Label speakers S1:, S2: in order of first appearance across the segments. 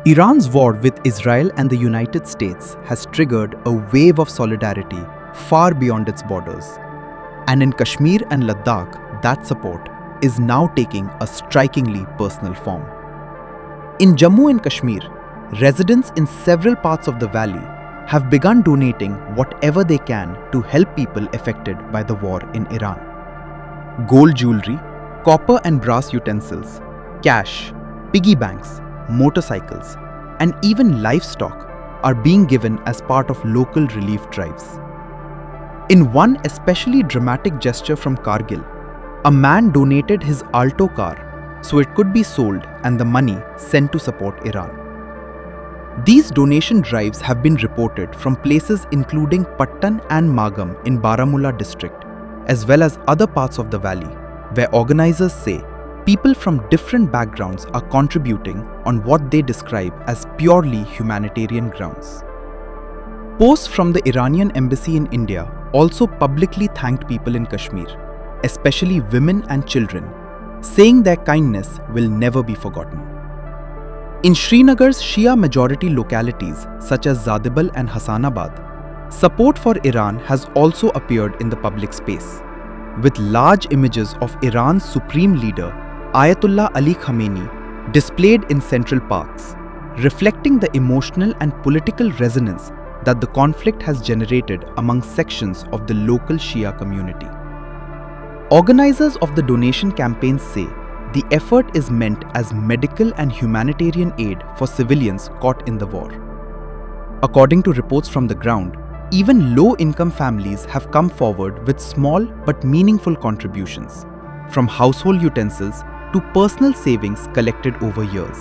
S1: Iran's war with Israel and the United States has triggered a wave of solidarity far beyond its borders. And in Kashmir and Ladakh, that support is now taking a strikingly personal form. In Jammu and Kashmir, residents in several parts of the valley have begun donating whatever they can to help people affected by the war in Iran. Gold jewelry, copper and brass utensils, cash, piggy banks, motorcycles, and even livestock are being given as part of local relief drives. In one especially dramatic gesture from Kargil, a man donated his Alto car so it could be sold and the money sent to support Iran. These donation drives have been reported from places including Pattan and Magam in Baramulla district, as well as other parts of the valley, where organizers say people from different backgrounds are contributing on what they describe as purely humanitarian grounds. Posts from the Iranian embassy in India also publicly thanked people in Kashmir, especially women and children, saying their kindness will never be forgotten. In Srinagar's Shia majority localities such as Zadibal and Hassanabad, support for Iran has also appeared in the public space, with large images of Iran's supreme leader Ayatollah Ali Khamenei displayed in central parks, reflecting the emotional and political resonance that the conflict has generated among sections of the local Shia community. Organizers of the donation campaigns say the effort is meant as medical and humanitarian aid for civilians caught in the war. According to reports from the ground, even low-income families have come forward with small but meaningful contributions, from household utensils to personal savings collected over years.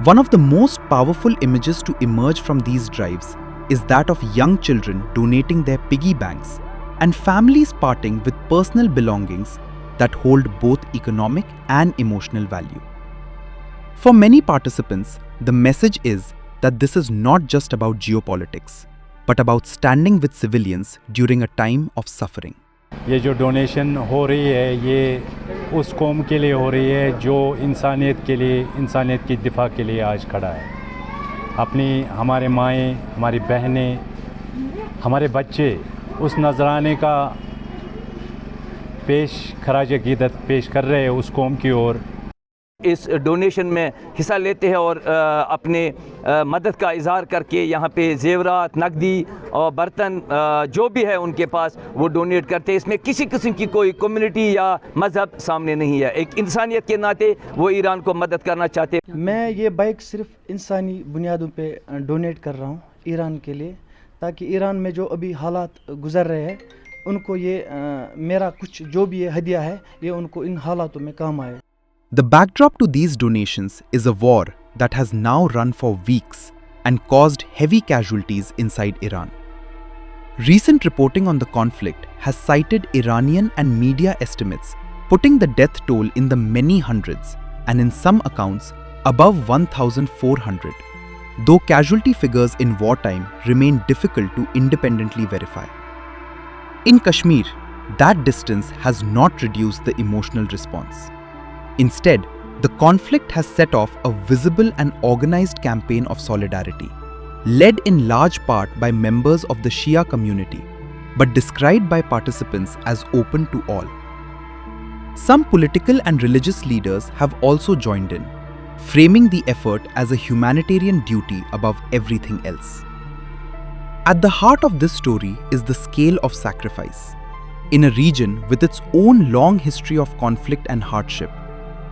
S1: One of the most powerful images to emerge from these drives is that of young children donating their piggy banks and families parting with personal belongings that hold both economic and emotional value. For many participants, the message is that this is not just about geopolitics, but about standing with civilians during a time of suffering.
S2: ये जो donation हो रही है ये उस कौम के लिए हो रही है जो इंसानियत के लिए, इंसानियत की दिफा के लिए आज खड़ा है। अपनी हमारे माएँ, हमारी बहनें, हमारे बच्चे उस नजराने का खराज अकीदत पेश कर रहे हैं उस कौम की ओर।
S3: इस डोनेशन में हिस्सा लेते हैं और अपने मदद का इजहार करके यहाँ पे जेवरात, नकदी और बर्तन जो भी है उनके पास वो डोनेट करते हैं। इसमें किसी किस्म की कोई कम्युनिटी या मज़हब सामने नहीं है। एक इंसानियत के नाते वो ईरान को मदद करना चाहते हैं।
S4: मैं ये बाइक सिर्फ इंसानी बुनियादों पे डोनेट कर रहा हूँ ईरान के लिए, ताकि ईरान में जो अभी हालात गुजर रहे हैं उनको ये मेरा कुछ जो भी हदिया है ये उनको इन हालातों में काम आए।
S1: The backdrop to these donations is a war that has now run for weeks and caused heavy casualties inside Iran. Recent reporting on the conflict has cited Iranian and media estimates putting the death toll in the many hundreds and in some accounts above 1,400, though casualty figures in wartime remain difficult to independently verify. In Kashmir, that distance has not reduced the emotional response. Instead, the conflict has set off a visible and organized campaign of solidarity, led in large part by members of the Shia community, but described by participants as open to all. Some political and religious leaders have also joined in, framing the effort as a humanitarian duty above everything else. At the heart of this story is the scale of sacrifice. In a region with its own long history of conflict and hardship,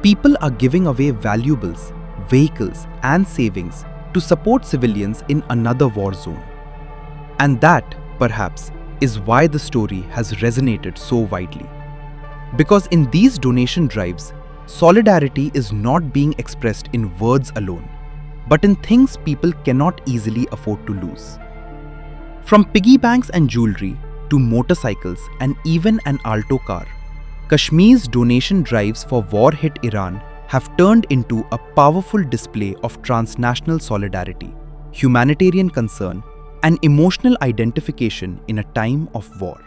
S1: people are giving away valuables, vehicles, and savings to support civilians in another war zone. And that, perhaps, is why the story has resonated so widely. Because in these donation drives, solidarity is not being expressed in words alone, but in things people cannot easily afford to lose. From piggy banks and jewelry to motorcycles and even an Alto car, Kashmir's donation drives for war-hit Iran have turned into a powerful display of transnational solidarity, humanitarian concern, and emotional identification in a time of war.